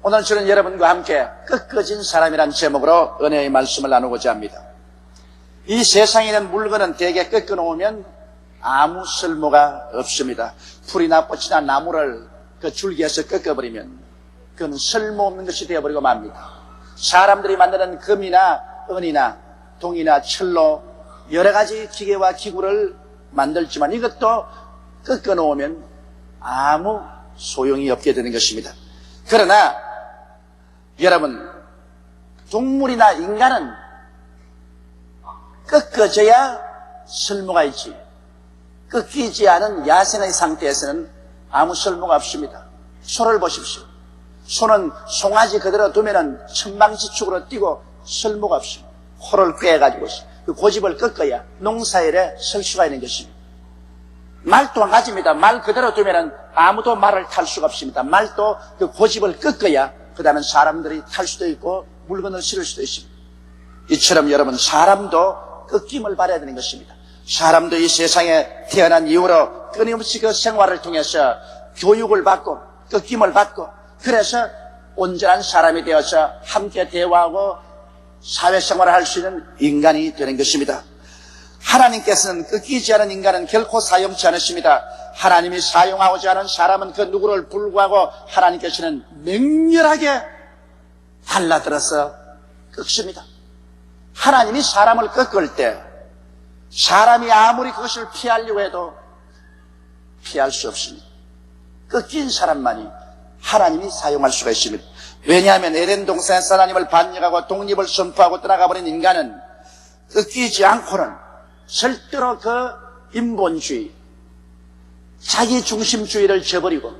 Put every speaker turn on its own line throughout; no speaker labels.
오늘 저는 여러분과 함께 꺾어진 사람이란 제목으로 은혜의 말씀을 나누고자 합니다. 이 세상에 있는 물건은 대개 꺾어 놓으면 아무 쓸모가 없습니다. 풀이나 꽃이나 나무를 그 줄기에서 꺾어버리면 그건 쓸모없는 것이 되어버리고 맙니다. 사람들이 만드는 금이나 은이나 동이나 철로 여러 가지 기계와 기구를 만들지만 이것도 꺾어 놓으면 아무 소용이 없게 되는 것입니다. 그러나 여러분, 동물이나 인간은 꺾어져야 쓸모가 있지, 꺾이지 않은 야생의 상태에서는 아무 쓸모가 없습니다. 소를 보십시오. 소는 송아지 그대로 두면은 천방지축으로 뛰고 쓸모가 없습니다. 코를 꿰가지고 그 고집을 꺾어야 농사일에 설 수가 있는 것입니다. 말도 마찬가지입니다. 말 그대로 두면은 아무도 말을 탈 수가 없습니다. 말도 그 고집을 꺾어야 그 다음에 사람들이 탈 수도 있고 물건을 실을 수도 있습니다. 이처럼 여러분, 사람도 꺾임을 받아야 되는 것입니다. 사람도 이 세상에 태어난 이후로 끊임없이 그 생활을 통해서 교육을 받고 꺾임을 받고 그래서 온전한 사람이 되어서 함께 대화하고 사회생활을 할 수 있는 인간이 되는 것입니다. 하나님께서는 꺾이지 않은 인간은 결코 사용치 않으십니다. 하나님이 사용하고자 하는 사람은 그 누구를 불구하고 하나님께서는 맹렬하게 달라들어서 꺾습니다. 하나님이 사람을 꺾을 때 사람이 아무리 그것을 피하려고 해도 피할 수 없습니다. 꺾인 사람만이 하나님이 사용할 수가 있습니다. 왜냐하면 에덴 동산에서 하나님을 반역하고 독립을 선포하고 떠나가버린 인간은 꺾이지 않고는 절대로 그 인본주의, 자기 중심주의를 저버리고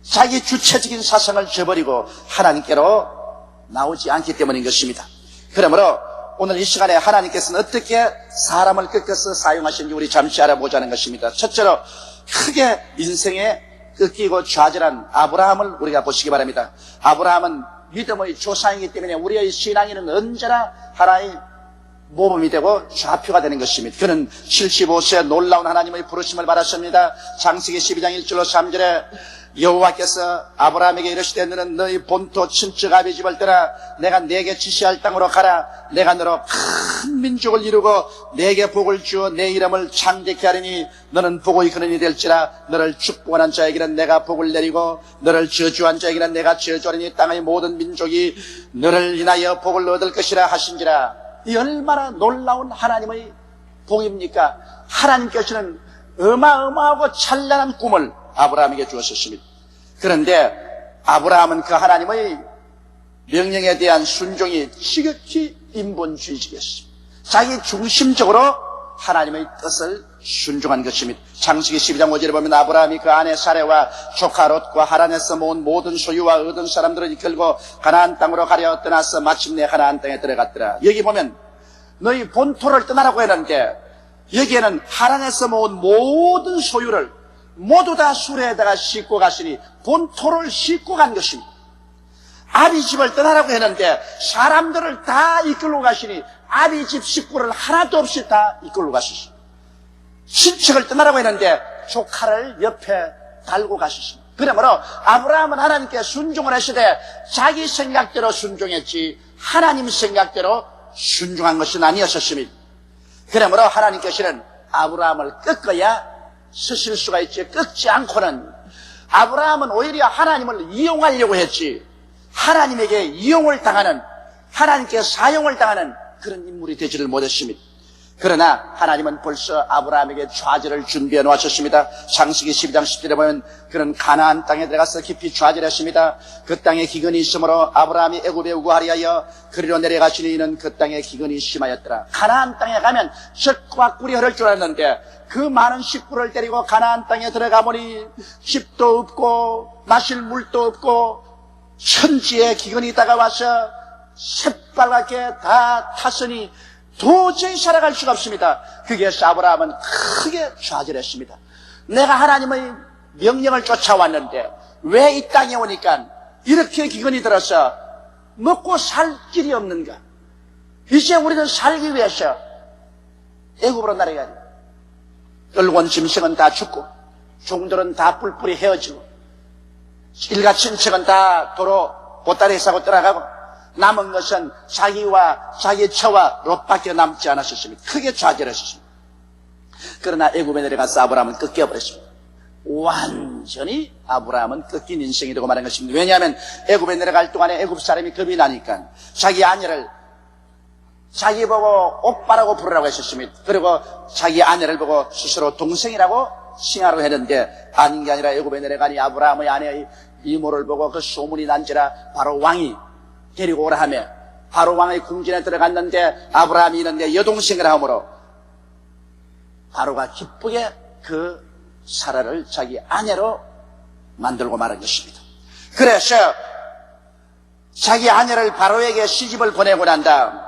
자기 주체적인 사상을 저버리고 하나님께로 나오지 않기 때문인 것입니다. 그러므로 오늘 이 시간에 하나님께서는 어떻게 사람을 꺾어서 사용하시는지 우리 잠시 알아보자는 것입니다. 첫째로 크게 인생에 꺾이고 좌절한 아브라함을 우리가 보시기 바랍니다. 아브라함은 믿음의 조상이기 때문에 우리의 신앙에는 언제나 하나의 모범이 되고 좌표가 되는 것입니다. 그는 75세에 놀라운 하나님의 부르심을 받았습니다. 창세기 12장 1절로 3절에 여호와께서 아브라함에게 이르시되 너는 너희 본토 친척 아비 집을 떠나 내가 네게 지시할 땅으로 가라. 내가 너로 큰 민족을 이루고 네게 복을 주어 내 이름을 창대케 하리니 너는 복의 근원이 될지라. 너를 축복하는 자에게는 내가 복을 내리고 너를 저주한 자에게는 내가 저주하리니 땅의 모든 민족이 너를 인하여 복을 얻을 것이라 하신지라. 이 얼마나 놀라운 하나님의 복입니까? 하나님께서는 어마어마하고 찬란한 꿈을 아브라함에게 주었습니다. 그런데 아브라함은 그 하나님의 명령에 대한 순종이 지극히 인본주의적이었습니다. 자기 중심적으로 하나님의 뜻을 순종한 것입니다. 창세기 12장 5절에 보면 아브라함이 그 아내 사레와 조카 롯과 하란에서 모은 모든 소유와 얻은 사람들을 이끌고 가나안 땅으로 가려 떠나서 마침내 가나안 땅에 들어갔더라. 여기 보면 너희 본토를 떠나라고 했는데 여기에는 하란에서 모은 모든 소유를 모두 다 수레에다가 싣고 가시니 본토를 싣고 간 것입니다. 아비 집을 떠나라고 했는데 사람들을 다 이끌고 가시니 아비 집 식구를 하나도 없이 다 이끌고 가시십니다. 친척을 떠나라고 했는데 조카를 옆에 달고 가시십니다. 그러므로 아브라함은 하나님께 순종을 하시되 자기 생각대로 순종했지 하나님 생각대로 순종한 것은 아니었습니다. 그러므로 하나님께서는 아브라함을 꺾어야 서실 수가 있지, 꺾지 않고는 아브라함은 오히려 하나님을 이용하려고 했지 하나님에게 이용을 당하는, 하나님께 사용을 당하는 그런 인물이 되지를 못했습니다. 그러나 하나님은 벌써 아브라함에게 좌절을 준비해 놓으셨습니다. 창세기 12장 10절에 보면 그는 가나안 땅에 들어가서 깊이 좌절했습니다. 그 땅에 기근이 있으므로 아브라함이 애굽에 우거하리하여 그리로 내려가시니 이는 그 땅에 기근이 심하였더라. 가나안 땅에 가면 젖과 꿀이 흐를 줄 알았는데 그 많은 식구를 데리고 가나안 땅에 들어가 보니 집도 없고 마실 물도 없고 천지에 기근이 다가와서 새빨갛게 다 탔으니 도저히 살아갈 수가 없습니다. 거기에서 아브라함은 크게 좌절했습니다. 내가 하나님의 명령을 쫓아왔는데 왜 이 땅에 오니까 이렇게 기근이 들어서 먹고 살 길이 없는가? 이제 우리는 살기 위해서 애굽으로 날아가야 돼. 끌고 온 짐승은 다 죽고 종들은 다 뿔뿔이 헤어지고 일가 친척은 다 도로 보따리 싸고 떠나가고 남은 것은 자기와 자기의 처와 롯밖에 남지 않았었습니다. 크게 좌절했습니다. 그러나 애굽에 내려가서 아브라함은 꺾여버렸습니다. 완전히 아브라함은 꺾인 인생이 되고 말한 것입니다. 왜냐하면 애굽에 내려갈 동안에 애굽 사람이 겁이 나니까 자기 아내를 자기 보고 오빠라고 부르라고 했었습니다. 그리고 자기 아내를 보고 스스로 동생이라고 칭하라고 했는데 아닌 게 아니라 애굽에 내려가니 아브라함의 아내의 이모를 보고 그 소문이 난지라 바로 왕이 데리고 오라 하며 바로 왕의 궁전에 들어갔는데 아브라함이 있는데 여동생이라 하므로 바로가 기쁘게 그 사라를 자기 아내로 만들고 말한 것입니다. 그래서 자기 아내를 바로에게 시집을 보내고 난 다음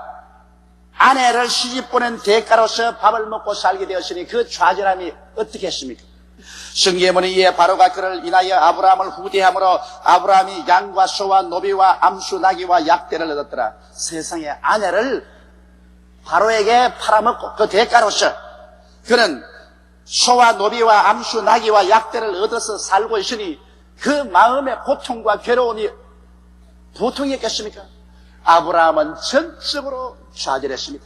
아내를 시집 보낸 대가로서 밥을 먹고 살게 되었으니 그 좌절함이 어떻게 했습니까? 성경에 보니 이에 바로가 그를 인하여 아브라함을 후대함으로 아브라함이 양과 소와 노비와 암수 나귀와 약대를 얻었더라. 세상에 아내를 바로에게 팔아먹고 그 대가로서 그는 소와 노비와 암수 나귀와 약대를 얻어서 살고 있으니 그 마음의 고통과 괴로움이 보통이었겠습니까? 아브라함은 전적으로 좌절했습니다.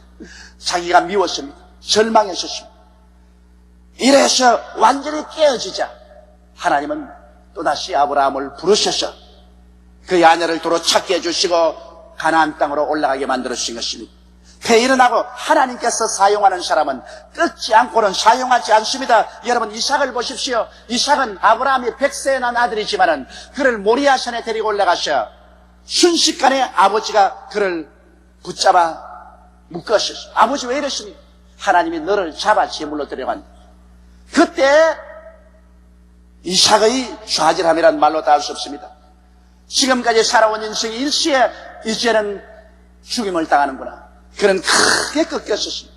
자기가 미웠습니다. 절망했었습니다. 이래서 완전히 깨어지자 하나님은 또다시 아브라함을 부르셔서 그의 아내를 도로 찾게 해주시고 가나안 땅으로 올라가게 만들어주신 것입니다. 배일어나고 하나님께서 사용하는 사람은 끊지 않고는 사용하지 않습니다. 여러분 이삭을 보십시오. 이삭은 아브라함이 100세에 난 아들이지만은 그를 모리아산에 데리고 올라가셔 순식간에 아버지가 그를 붙잡아 묶었어요. 아버지 왜 이러십니까? 하나님이 너를 잡아 제물로 데려간다. 그때 이삭의 좌절함이란 말로 다 할 수 없습니다. 지금까지 살아온 인생이 일시에 이제는 죽임을 당하는구나. 그는 크게 꺾였었습니다.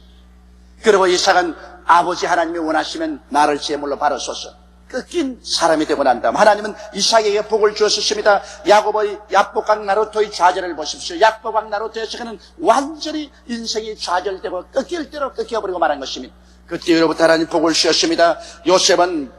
그리고 이삭은 아버지 하나님이 원하시면 나를 제물로 바로소서 꺾인 사람이 되고 난 다음 하나님은 이삭에게 복을 주었습니다. 야곱의 야복강 나루토의 좌절을 보십시오. 야복강 나루토에서 그는 완전히 인생이 좌절되고 꺾일 대로 꺾여버리고 말한 것입니다. 그때로부터 하나님 복을 주셨습니다. 요셉은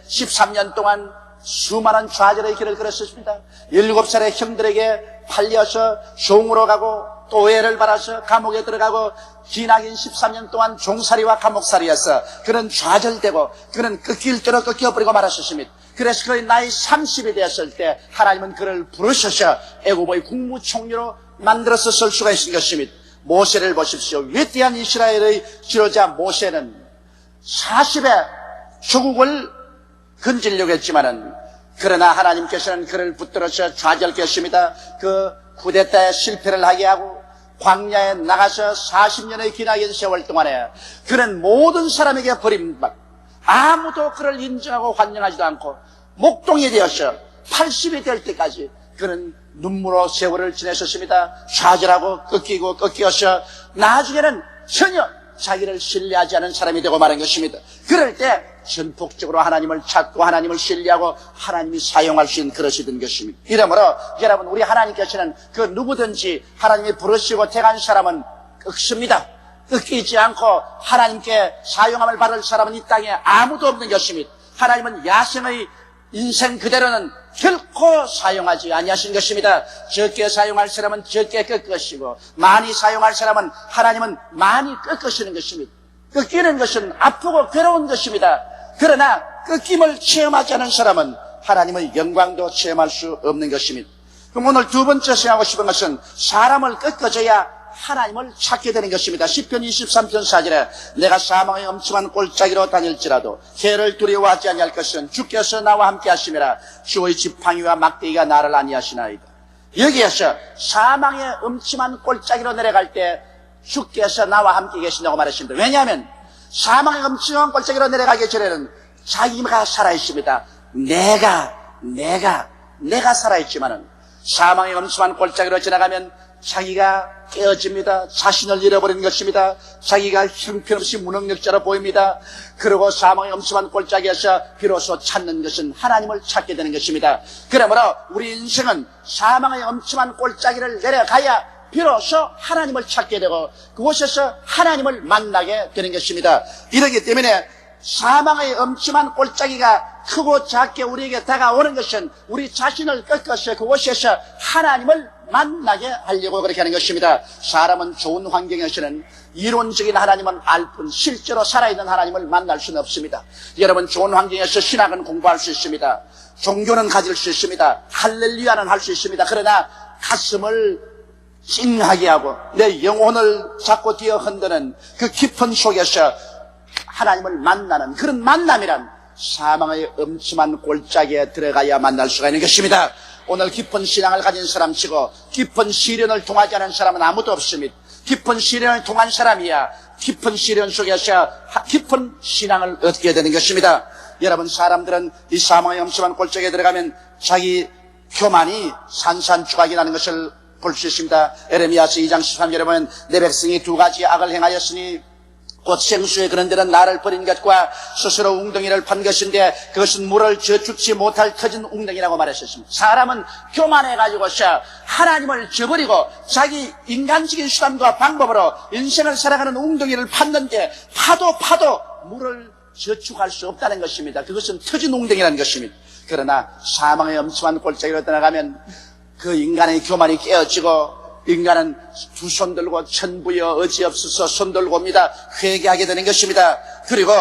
13년 동안 수많은 좌절의 길을 걸었습니다. 7살의 형들에게 팔려서 종으로 가고 또 오해를 받아서 감옥에 들어가고 기나긴 13년 동안 종살이와 감옥살이였어. 그는 좌절되고 그는 꺾일 대로 꺾여버리고 말았습니다. 그래서 그의 나이 30이 되었을 때 하나님은 그를 부르셔서 애굽의 국무총리로 만들어서 쓸 수가 있는 것입니다. 모세를 보십시오. 위대한 이스라엘의 지도자 모세는 40에 조국을 건지려고 했지만은 그러나 하나님께서는 그를 붙들어서 좌절했습니다. 그 쿠데타에 실패를 하게 하고 광야에 나가서 40년의 기나긴 세월 동안에 그는 모든 사람에게 버림받고 아무도 그를 인정하고 환영하지도 않고 목동이 되어서 80이 될 때까지 그는 눈물로 세월을 지냈었습니다. 좌절하고 꺾이고 꺾여서 나중에는 전혀 자기를 신뢰하지 않은 사람이 되고 말한 것입니다. 그럴 때 전폭적으로 하나님을 찾고 하나님을 신뢰하고 하나님이 사용할 수 있는 그릇이 된 것입니다. 이러므로 여러분 우리 하나님께서는 그 누구든지 하나님이 부르시고 택한 사람은 꺾습니다. 꺾이지 않고 하나님께 사용함을 받을 사람은 이 땅에 아무도 없는 것입니다. 하나님은 야생의 인생 그대로는 결코 사용하지 아니하신 것입니다. 적게 사용할 사람은 적게 꺾으시고 많이 사용할 사람은 하나님은 많이 꺾으시는 것입니다. 꺾이는 것은 아프고 괴로운 것입니다. 그러나 꺾임을 체험하지 않은 사람은 하나님의 영광도 체험할 수 없는 것입니다. 그럼 오늘 두 번째 생각하고 싶은 것은 사람을 꺾어줘야 하나님을 찾게 되는 것입니다. 시편 23편 4절에 내가 사망의 엄청한 골짜기로 다닐지라도 해를 두려워하지 아니할 것은 주께서 나와 함께 하심이라. 주의 지팡이와 막대기가 나를 안위하시나이다. 여기에서 사망의 엄침한 골짜기로 내려갈 때 주께서 나와 함께 계신다고 말했습니다. 왜냐하면 사망의 엄청한 골짜기로 내려가기 전에는 자기가 살아있습니다. 내가 살아있지만은 사망의 엄침한 골짜기로 지나가면 자기가 깨어집니다. 자신을 잃어버리는 것입니다. 자기가 형편없이 무능력자로 보입니다. 그리고 사망의 엄침한 골짜기에서 비로소 찾는 것은 하나님을 찾게 되는 것입니다. 그러므로 우리 인생은 사망의 엄침한 골짜기를 내려가야 비로소 하나님을 찾게 되고 그곳에서 하나님을 만나게 되는 것입니다. 이러기 때문에 사망의 엄침한 골짜기가 크고 작게 우리에게 다가오는 것은 우리 자신을 꺾어서 그곳에서 하나님을 만나게 하려고 그렇게 하는 것입니다. 사람은 좋은 환경에서는 이론적인 하나님은 알 뿐 실제로 살아있는 하나님을 만날 수는 없습니다. 여러분, 좋은 환경에서 신학은 공부할 수 있습니다. 종교는 가질 수 있습니다. 할렐루야는 할 수 있습니다. 그러나 가슴을 찡하게 하고 내 영혼을 자꾸 뒤어 흔드는 그 깊은 속에서 하나님을 만나는 그런 만남이란 사망의 엄침한 골짜기에 들어가야 만날 수가 있는 것입니다. 오늘 깊은 신앙을 가진 사람치고 깊은 시련을 통하지 않은 사람은 아무도 없습니다. 깊은 시련을 통한 사람이야 깊은 시련 속에서 깊은 신앙을 얻게 되는 것입니다. 여러분, 사람들은 이 사망의 엄침한 골짜기에 들어가면 자기 교만이 산산조각이 나는 것을 볼 수 있습니다. 에레미야서 2장 13절에 보면 내 백성이 두 가지 악을 행하였으니 곧 생수에 그런 데는 나를 버린 것과 스스로 웅덩이를 판 것인데 그것은 물을 저축지 못할 터진 웅덩이라고 말했었습니다. 사람은 교만해가지고서 하나님을 저버리고 자기 인간적인 수단과 방법으로 인생을 살아가는 웅덩이를 팠는데 파도 물을 저축할 수 없다는 것입니다. 그것은 터진 웅덩이라는 것입니다. 그러나 사망의 엄침한 골짜기로 떠나가면 그 인간의 교만이 깨어지고 인간은 두 손 들고 천부여 어지없어서 손 들고 옵니다. 회개하게 되는 것입니다. 그리고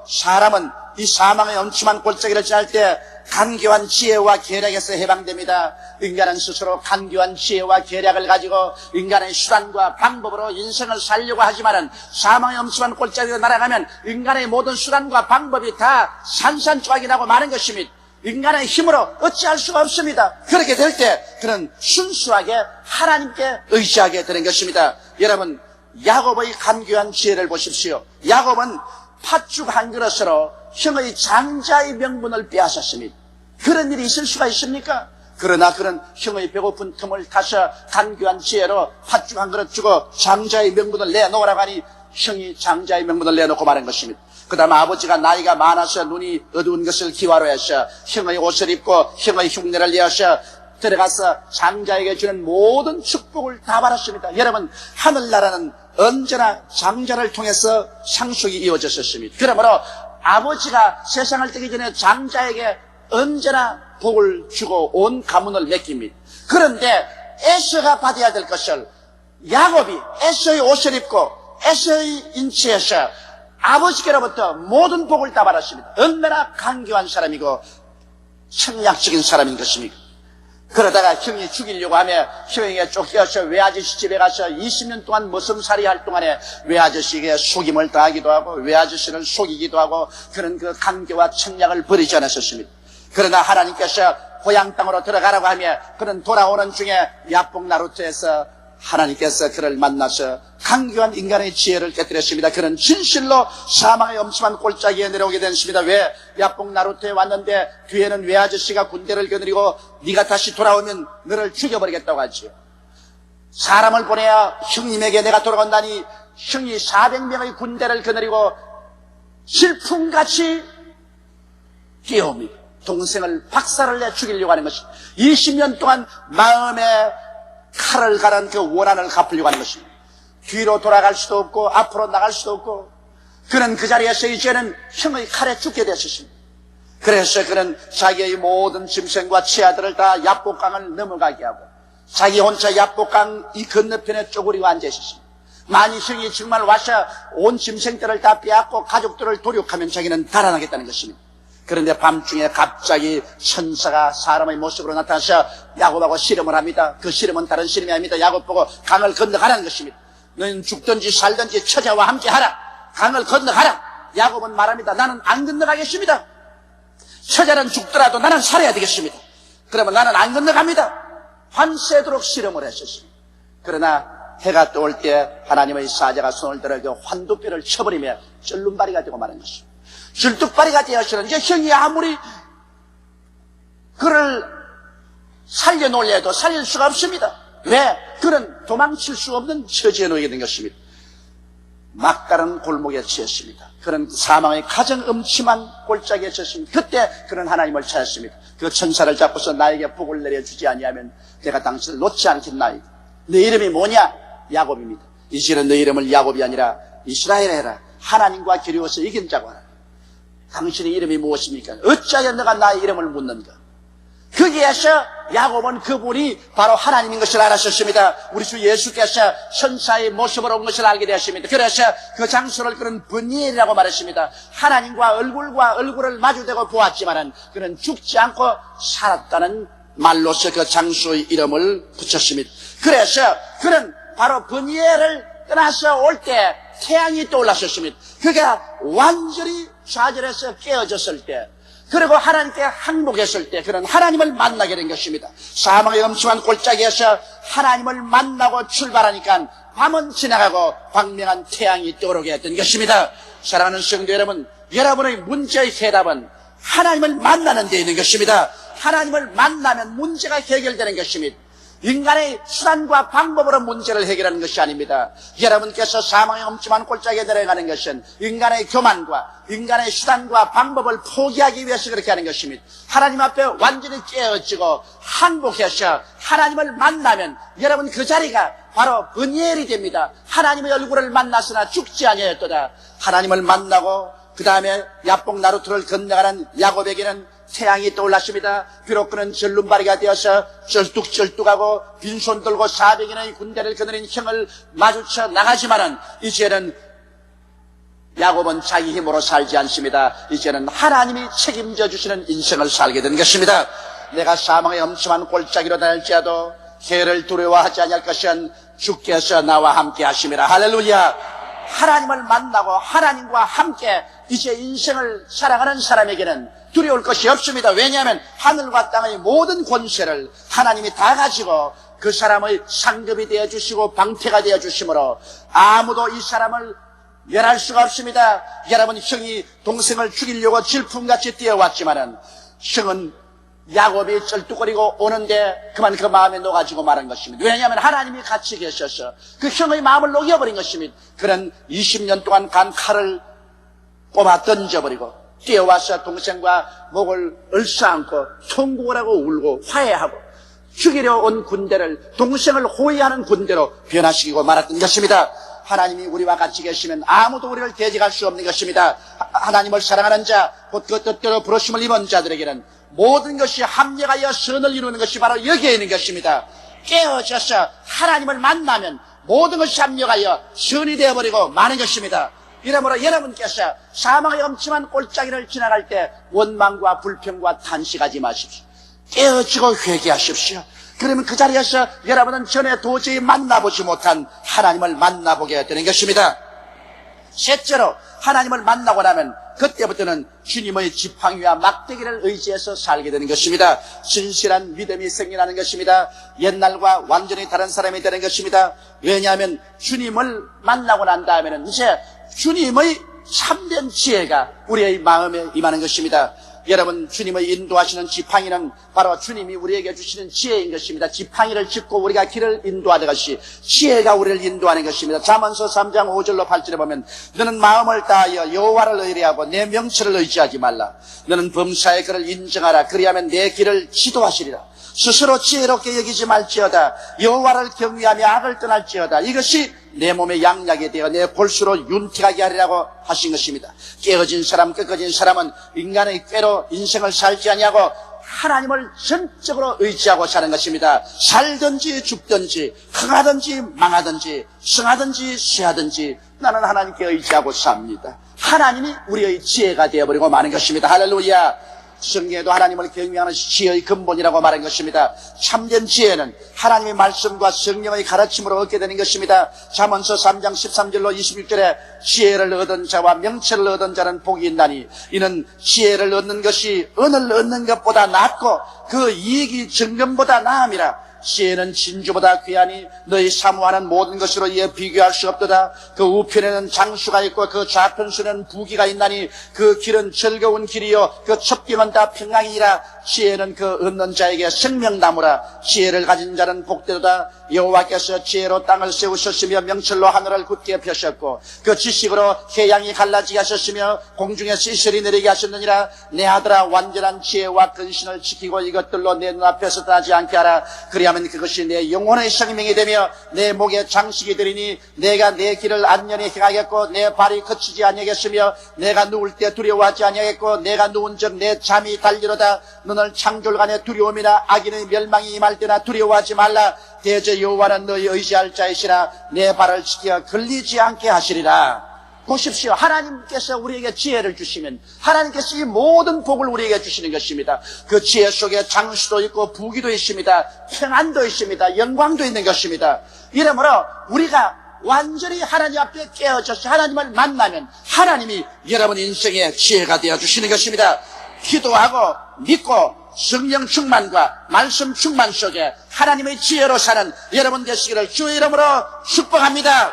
사람은 이 사망의 엄침한 골짜기를 지날 때 간교한 지혜와 계략에서 해방됩니다. 인간은 스스로 간교한 지혜와 계략을 가지고 인간의 수단과 방법으로 인생을 살려고 하지만은 사망의 엄침한 골짜기로 날아가면 인간의 모든 수단과 방법이 다 산산조각이 나고 마는 것입니다. 인간의 힘으로 어찌할 수가 없습니다. 그렇게 될 때 그는 순수하게 하나님께 의지하게 되는 것입니다. 여러분, 야곱의 간교한 지혜를 보십시오. 야곱은 팥죽 한 그릇으로 형의 장자의 명분을 빼앗았습니다. 그런 일이 있을 수가 있습니까? 그러나 그는 형의 배고픈 틈을 타서 간교한 지혜로 팥죽 한 그릇 주고 장자의 명분을 내놓으라고 하니 형이 장자의 명분을 내놓고 말한 것입니다. 그 다음 아버지가 나이가 많아서 눈이 어두운 것을 기화로 해서 형의 옷을 입고 형의 흉내를 내어서 들어가서 장자에게 주는 모든 축복을 다 받았습니다. 여러분, 하늘나라는 언제나 장자를 통해서 상속이 이루어졌었습니다. 그러므로 아버지가 세상을 뜨기 전에 장자에게 언제나 복을 주고 온 가문을 맡깁니다. 그런데 에서가 받아야 될 것을 야곱이 에서의 옷을 입고 에서의 인치에서 아버지께로부터 모든 복을 다 받았습니다. 얼마나 간교한 사람이고 청약적인 사람인 것입니까? 그러다가 형이 죽이려고 하며 형에게 쫓겨서 외아저씨 집에 가서 20년 동안 머슴살이 할 동안에 외아저씨에게 속임을 당하기도 하고 외아저씨를 속이기도 하고 그런 그 간교와 청약을 버리지 않았었습니다. 그러나 하나님께서 고향 땅으로 들어가라고 하며 그는 돌아오는 중에 야복나루트에서 하나님께서 그를 만나서 간교한 인간의 지혜를 깨뜨렸습니다. 그는 진실로 사망의 엄침한 골짜기에 내려오게 됐습니다. 왜? 야복나루트에 왔는데 뒤에는 외아저씨가 군대를 거느리고 네가 다시 돌아오면 너를 죽여버리겠다고 하지요. 사람을 보내야 형님에게 내가 돌아간다니 형이 400명의 군대를 거느리고 질풍같이 뛰어옵니다. 동생을 박살을 내 죽이려고 하는 것입니다. 20년 동안 마음에 칼을 가른 그 원한을 갚으려고 하는 것입니다. 뒤로 돌아갈 수도 없고 앞으로 나갈 수도 없고 그는 그 자리에서 이제는 형의 칼에 죽게 되었습니다. 그래서 그는 자기의 모든 짐승과 치아들을 다 야복강을 넘어가게 하고 자기 혼자 야복강 이 건너편에 쪼그리고 앉아 있었습니다. 만일 형이 정말 와서 온 짐승들을 다 빼앗고 가족들을 도륙하면 자기는 달아나겠다는 것입니다. 그런데 밤중에 갑자기 천사가 사람의 모습으로 나타나서 야곱하고 씨름을 합니다. 그 씨름은 다른 씨름이 아닙니다. 야곱 보고 강을 건너가라는 것입니다. 너는 죽든지 살든지 처자와 함께 하라. 강을 건너가라. 야곱은 말합니다. 나는 안 건너가겠습니다. 처자는 죽더라도 나는 살아야 되겠습니다. 그러면 나는 안 건너갑니다. 환세도록 씨름을 했었습니다. 그러나 해가 떠올 때 하나님의 사자가 손을 들어 그 환두뼈를 쳐버리며 쩔눈발이가 되고 마는 것입니다. 줄뚝발이가 되어서는 이제 형이 아무리 그를 살려놓으려 해도 살릴 수가 없습니다. 왜? 그는 도망칠 수 없는 처지에 놓이게 된 것입니다. 막다른 골목에 치였습니다. 그는 사망의 가장 음침한 골짜기에 쳤습니다. 그때 그는 하나님을 찾았습니다. 그 천사를 잡고서 나에게 복을 내려주지 아니하면 내가 당신을 놓지 않겠나이다. 내 이름이 뭐냐? 야곱입니다. 이제는 내 이름을 야곱이 아니라 이스라엘 해라. 하나님과 기르어서 이긴 자고 하라. 당신의 이름이 무엇입니까? 어찌하여 너가 나의 이름을 묻는가? 거기에서 야곱은 그분이 바로 하나님인 것을 알았었습니다. 우리 주 예수께서 천사의 모습으로 온 것을 알게 되었습니다. 그래서 그 장소를 그는 브니엘이라고 말했습니다. 하나님과 얼굴과 얼굴을 마주대고 보았지만은 그는 죽지 않고 살았다는 말로서 그 장소의 이름을 붙였습니다. 그래서 그는 바로 브니엘을 떠나서 올 때 태양이 떠올랐었습니다. 그가 완전히 좌절해서 깨어졌을 때, 그리고 하나님께 항복했을 때 그는 하나님을 만나게 된 것입니다. 사망의 엄침한 골짜기에서 하나님을 만나고 출발하니까 밤은 지나가고 광명한 태양이 떠오르게 된 것입니다. 사랑하는 성도 여러분, 여러분의 문제의 해답은 하나님을 만나는 데 있는 것입니다. 하나님을 만나면 문제가 해결되는 것입니다. 인간의 수단과 방법으로 문제를 해결하는 것이 아닙니다. 여러분께서 사망의 엄침한 골짜기에 내려가는 것은 인간의 교만과 인간의 수단과 방법을 포기하기 위해서 그렇게 하는 것입니다. 하나님 앞에 완전히 깨어지고 항복해서 하나님을 만나면 여러분 그 자리가 바로 브니엘이 됩니다. 하나님의 얼굴을 만났으나 죽지 아니하였도다. 하나님을 만나고 그 다음에 야복 나루트를 건너가는 야곱에게는 태양이 떠올랐습니다. 비록 그는 절름발이가 되어서 쩔뚝쩔뚝하고 빈손 들고 400인의 군대를 거느린 형을 마주쳐 나가지만은 이제는 야곱은 자기 힘으로 살지 않습니다. 이제는 하나님이 책임져 주시는 인생을 살게 된 것입니다. 내가 사망의 엄침한 골짜기로 다닐지라도 해를 두려워하지 아니할 것은 주께서 나와 함께 하심이라. 할렐루야. 하나님을 만나고 하나님과 함께 이제 인생을 살아가는 사람에게는 두려울 것이 없습니다. 왜냐하면 하늘과 땅의 모든 권세를 하나님이 다 가지고 그 사람의 상급이 되어주시고 방패가 되어주시므로 아무도 이 사람을 멸할 수가 없습니다. 여러분, 형이 동생을 죽이려고 질풍같이 뛰어왔지만은 형은 야곱이 쩔뚝거리고 오는데 그만 그 마음에 녹아지고 말한 것입니다. 왜냐하면 하나님이 같이 계셔서 그 형의 마음을 녹여버린 것입니다. 그는 20년 동안 간 칼을 뽑아 던져버리고 뛰어와서 동생과 목을 얼싸안고 통곡을 하고 울고 화해하고 죽이려 온 군대를 동생을 호위하는 군대로 변화시키고 말았던 것입니다. 하나님이 우리와 같이 계시면 아무도 우리를 대적할 수 없는 것입니다. 하나님을 사랑하는 자, 곧 그 뜻대로 부르심을 입은 자들에게는 모든 것이 합력하여 선을 이루는 것이 바로 여기에 있는 것입니다. 깨어져서 하나님을 만나면 모든 것이 합력하여 선이 되어버리고 마는 것입니다. 이러므로 여러분께서 사망의 엄침한 골짜기를 지나갈 때 원망과 불평과 탄식하지 마십시오. 깨어지고 회개하십시오. 그러면 그 자리에서 여러분은 전에 도저히 만나보지 못한 하나님을 만나보게 되는 것입니다. 셋째로 하나님을 만나고 나면 그때부터는 주님의 지팡이와 막대기를 의지해서 살게 되는 것입니다. 진실한 믿음이 생겨나는 것입니다. 옛날과 완전히 다른 사람이 되는 것입니다. 왜냐하면 주님을 만나고 난 다음에는 이제 주님의 참된 지혜가 우리의 마음에 임하는 것입니다. 여러분, 주님의 인도하시는 지팡이는 바로 주님이 우리에게 주시는 지혜인 것입니다. 지팡이를 짚고 우리가 길을 인도하는 것이 지혜가 우리를 인도하는 것입니다. 잠언서 3장 5절로 8절에 보면 너는 마음을 다하여 여호와를 의뢰하고 내 명철을 의지하지 말라. 너는 범사의 그를 인정하라. 그리하면 내 길을 지도하시리라. 스스로 지혜롭게 여기지 말지어다. 여호와를 경외하며 악을 떠날지어다. 이것이 내 몸의 양약이 되어 내 골수로 윤택하게 하리라고 하신 것입니다. 깨어진 사람, 꺾어진 사람은 인간의 꾀로 인생을 살지 아니하고 하나님을 전적으로 의지하고 사는 것입니다. 살든지 죽든지 흥하든지 망하든지 성하든지 쇠하든지 나는 하나님께 의지하고 삽니다. 하나님이 우리의 지혜가 되어버리고 마는 것입니다. 할렐루야. 성경에도 하나님을 경외하는 지혜의 근본이라고 말한 것입니다. 참된 지혜는 하나님의 말씀과 성령의 가르침으로 얻게 되는 것입니다. 잠언서 3장 13절로 21절에 지혜를 얻은 자와 명철을 얻은 자는 복이 있나니 이는 지혜를 얻는 것이 은을 얻는 것보다 낫고 그 이익이 정금보다 나음이라. 지혜는 진주보다 귀하니 너희 사모하는 모든 것으로 이에 비교할 수 없도다. 그 우편에는 장수가 있고 그 좌편에는 부귀가 있나니 그 길은 즐거운 길이요 그 첩경은 다 평강이라. 지혜는 그 얻는 자에게 생명나무라. 지혜를 가진 자는 복되도다. 여호와께서 지혜로 땅을 세우셨으며 명철로 하늘을 굳게 펴셨고 그 지식으로 해양이 갈라지게 하셨으며 공중에 시설이 내리게 하셨느니라. 내 아들아, 완전한 지혜와 근신을 지키고 이것들로 내 눈앞에서 떠나지 않게 하라. 그리하면 그것이 내 영혼의 생명이 되며 내 목의 장식이 되리니 내가 내 길을 안전히 행하겠고 내 발이 거치지 아니하겠으며 내가 누울 때 두려워하지 아니하겠고 내가 누운즉 내 잠이 달리로다. 너는 창졸간의 두려움이나 악인의 멸망이 임할 때나 두려워하지 말라. 대저 여호와는 너희 의지할 자이시라. 내 발을 지켜 걸리지 않게 하시리라. 보십시오. 하나님께서 우리에게 지혜를 주시면 하나님께서 이 모든 복을 우리에게 주시는 것입니다. 그 지혜 속에 장수도 있고 부귀도 있습니다. 평안도 있습니다. 영광도 있는 것입니다. 이러므로 우리가 완전히 하나님 앞에 깨어져서 하나님을 만나면 하나님이 여러분 인생의 지혜가 되어주시는 것입니다. 기도하고 믿고 성령 충만과 말씀 충만 속에 하나님의 지혜로 사는 여러분 되시기를 주의 이름으로 축복합니다.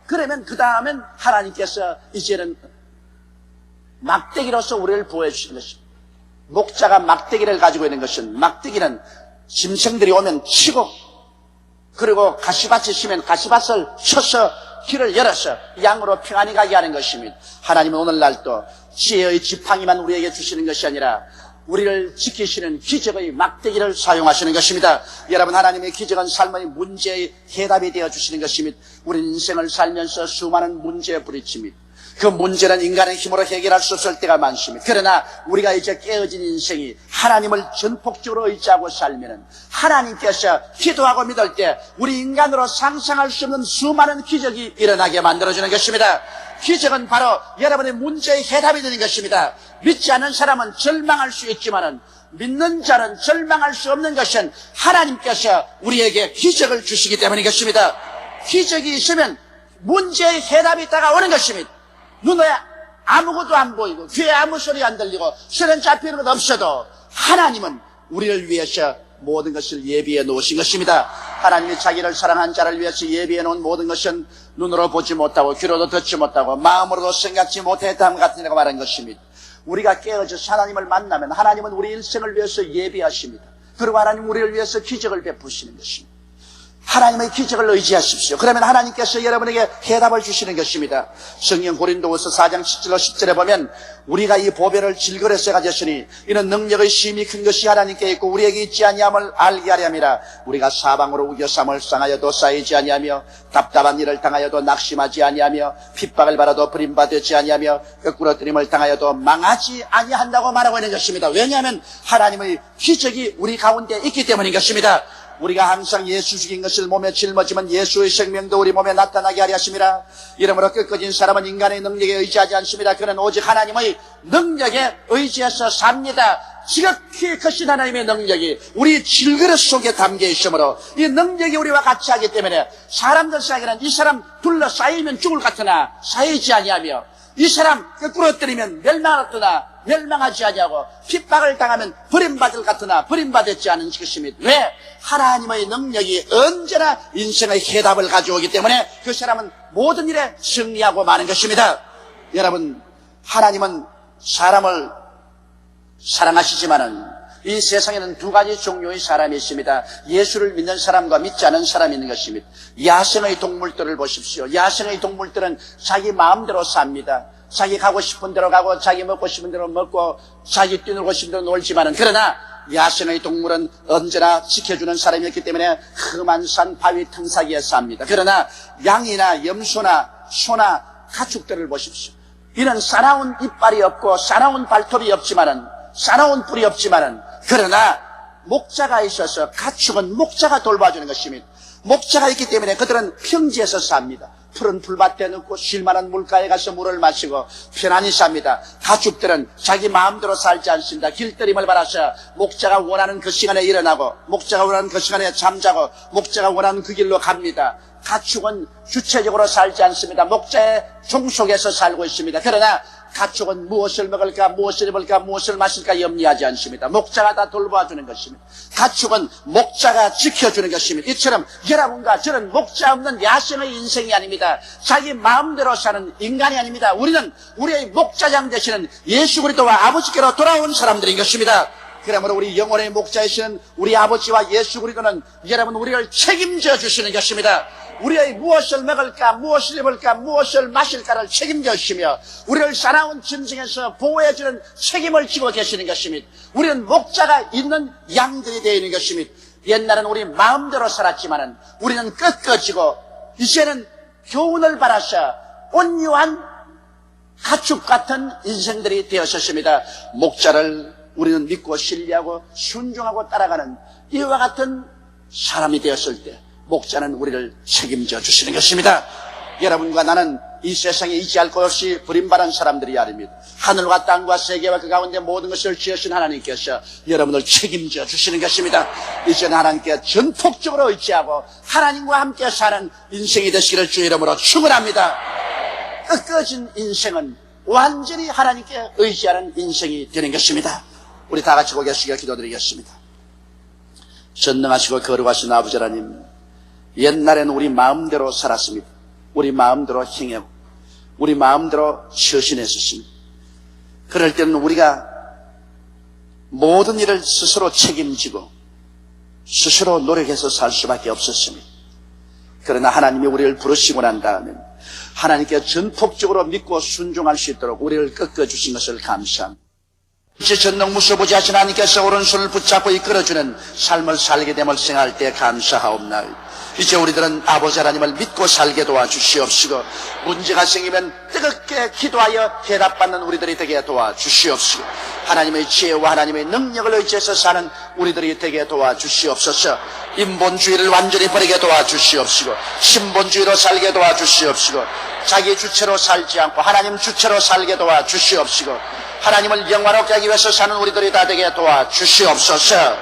그러면 그 다음엔 하나님께서 이제는 막대기로서 우리를 보여주시는 것입니다. 목자가 막대기를 가지고 있는 것은 막대기는 짐승들이 오면 치고 그리고 가시밭이 있으면 가시밭을 쳐서 길을 열어서 양으로 평안히 가게 하는 것입니다. 하나님은 오늘날도 지혜의 지팡이만 우리에게 주시는 것이 아니라 우리를 지키시는 기적의 막대기를 사용하시는 것입니다. 여러분, 하나님의 기적은 삶의 문제의 해답이 되어주시는 것입니다. 우리 인생을 살면서 수많은 문제에 부딪힙니다. 그 문제는 인간의 힘으로 해결할 수 없을 때가 많습니다. 그러나 우리가 이제 깨어진 인생이 하나님을 전폭적으로 의지하고 살면은 하나님께서 기도하고 믿을 때 우리 인간으로 상상할 수 없는 수많은 기적이 일어나게 만들어주는 것입니다. 기적은 바로 여러분의 문제의 해답이 되는 것입니다. 믿지 않는 사람은 절망할 수 있지만은 믿는 자는 절망할 수 없는 것은 하나님께서 우리에게 기적을 주시기 때문인 것입니다. 기적이 있으면 문제의 해답이 다가오는 것입니다. 눈에 아무것도 안 보이고 귀에 아무 소리 안 들리고 손에 잡히는 것 없어도 하나님은 우리를 위해서 모든 것을 예비해 놓으신 것입니다. 하나님이 자기를 사랑한 자를 위해서 예비해 놓은 모든 것은 눈으로 보지 못하고 귀로도 듣지 못하고 마음으로도 생각지 못했다는 같으니까 말한 것입니다. 우리가 깨어져서 하나님을 만나면 하나님은 우리 일생을 위해서 예비하십니다. 그리고 하나님 우리를 위해서 기적을 베푸시는 것입니다. 하나님의 기적을 의지하십시오. 그러면 하나님께서 여러분에게 해답을 주시는 것입니다. 성경 고린도후서 4장 10절로 10절에 보면 우리가 이 보배를 질거려서 가졌으니 이는 능력의 심히 큰 것이 하나님께 있고 우리에게 있지 아니함을 알게 하려니라. 우리가 사방으로 우겨쌈을 당하여도 쌓이지 아니하며 답답한 일을 당하여도 낙심하지 아니하며 핍박을 받아도 버림받지 아니하며 거꾸러뜨림을 당하여도 망하지 아니한다고 말하고 있는 것입니다. 왜냐하면 하나님의 기적이 우리 가운데 있기 때문인 것입니다. 우리가 항상 예수 죽인 것을 몸에 짊어지면 예수의 생명도 우리 몸에 나타나게 하려 하심이라. 이러므로 꺾어진 사람은 인간의 능력에 의지하지 않습니다. 그는 오직 하나님의 능력에 의지해서 삽니다. 지극히 크신 하나님의 능력이 우리 질그릇 속에 담겨 있으므로 이 능력이 우리와 같이 하기 때문에 사람들 사이에는 이 사람 둘러싸이면 죽을 것 같으나 쌓이지 아니하며 이 사람 거꾸러뜨리면 멸망하였으나 멸망하지 아니하고 핍박을 당하면 버림받을 것 같으나 버림받았지 않은 것입니다. 왜? 하나님의 능력이 언제나 인생의 해답을 가져오기 때문에 그 사람은 모든 일에 승리하고 마는 것입니다. 여러분, 하나님은 사람을 사랑하시지만은 이 세상에는 두 가지 종류의 사람이 있습니다. 예수를 믿는 사람과 믿지 않은 사람이 있는 것입니다. 야생의 동물들을 보십시오. 야생의 동물들은 자기 마음대로 삽니다. 자기 가고 싶은 대로 가고 자기 먹고 싶은 대로 먹고 자기 뛰놀고 싶은 대로 놀지만은 그러나 야생의 동물은 언제나 지켜주는 사람이었기 때문에 험한 산 바위 틈사이에 삽니다. 그러나 양이나 염소나 소나 가축들을 보십시오. 이는 사나운 이빨이 없고 사나운 발톱이 없지만은 사나운 뿔이 없지만은 그러나 목자가 있어서 가축은 목자가 돌봐주는 것입니다. 목자가 있기 때문에 그들은 평지에서 삽니다. 푸른 풀밭에 넣고 쉴만한 물가에 가서 물을 마시고 편안히 삽니다. 가축들은 자기 마음대로 살지 않습니다. 길들임을 받아서 목자가 원하는 그 시간에 일어나고 목자가 원하는 그 시간에 잠자고 목자가 원하는 그 길로 갑니다. 가축은 주체적으로 살지 않습니다. 목자의 종 속에서 살고 있습니다. 그러나 가축은 무엇을 먹을까, 무엇을 입을까, 무엇을 마실까 염려하지 않습니다. 목자가 다 돌봐주는 것입니다. 가축은 목자가 지켜주는 것입니다. 이처럼 여러분과 저는 목자 없는 야생의 인생이 아닙니다. 자기 마음대로 사는 인간이 아닙니다. 우리는 우리의 목자장 되시는 예수 그리스도와 아버지께로 돌아온 사람들인 것입니다. 그러므로 우리 영혼의 목자이시는 우리 아버지와 예수 그리스도는 여러분 우리를 책임져 주시는 것입니다. 우리의 무엇을 먹을까, 무엇을 입을까, 무엇을 마실까를 책임져 주시며 우리를 사나운 짐승에서 보호해 주는 책임을 지고 계시는 것입니다. 우리는 목자가 있는 양들이 되어 있는 것입니다. 옛날은 우리 마음대로 살았지만은 우리는 꺾어지고 이제는 교훈을 받아서 온유한 가축 같은 인생들이 되었습니다. 목자를 우리는 믿고 신뢰하고 순종하고 따라가는 이와 같은 사람이 되었을 때 목자는 우리를 책임져 주시는 것입니다. 여러분과 나는 이 세상에 있지 것 없이 버림받은 사람들이 아닙니다. 하늘과 땅과 세계와 그 가운데 모든 것을 지으신 하나님께서 여러분을 책임져 주시는 것입니다. 이제는 하나님께 전폭적으로 의지하고 하나님과 함께 사는 인생이 되시기를 주의 이름으로 축원합니다. 꺾어진 인생은 완전히 하나님께 의지하는 인생이 되는 것입니다. 우리 다 같이 고개 숙여 기도드리겠습니다. 전능하시고 거룩하신 아버지 하나님, 옛날에는 우리 마음대로 살았습니다. 우리 마음대로 행하고 우리 마음대로 처신했었습니다. 그럴 때는 우리가 모든 일을 스스로 책임지고 스스로 노력해서 살 수밖에 없었습니다. 그러나 하나님이 우리를 부르시고 난 다음에 하나님께 전폭적으로 믿고 순종할 수 있도록 우리를 꺾어주신 것을 감사합니다. 이제 전능무소부지하신 하나님께서 오른손을 붙잡고 이끌어주는 삶을 살게 됨을 생각할 때 감사하옵나이다. 이제 우리들은 아버지 하나님을 믿고 살게 도와주시옵시고 문제가 생기면 뜨겁게 기도하여 대답받는 우리들이 되게 도와주시옵시고 하나님의 지혜와 하나님의 능력을 의지해서 사는 우리들이 되게 도와주시옵소서. 인본주의를 완전히 버리게 도와주시옵시고 신본주의로 살게 도와주시옵시고 자기 주체로 살지 않고 하나님 주체로 살게 도와주시옵시고 하나님을 영화롭게 하기 위해서 사는 우리들이 다 되게 도와주시옵소서.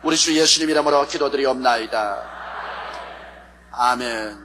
우리 주 예수님 이름으로 기도드리옵나이다. 아멘.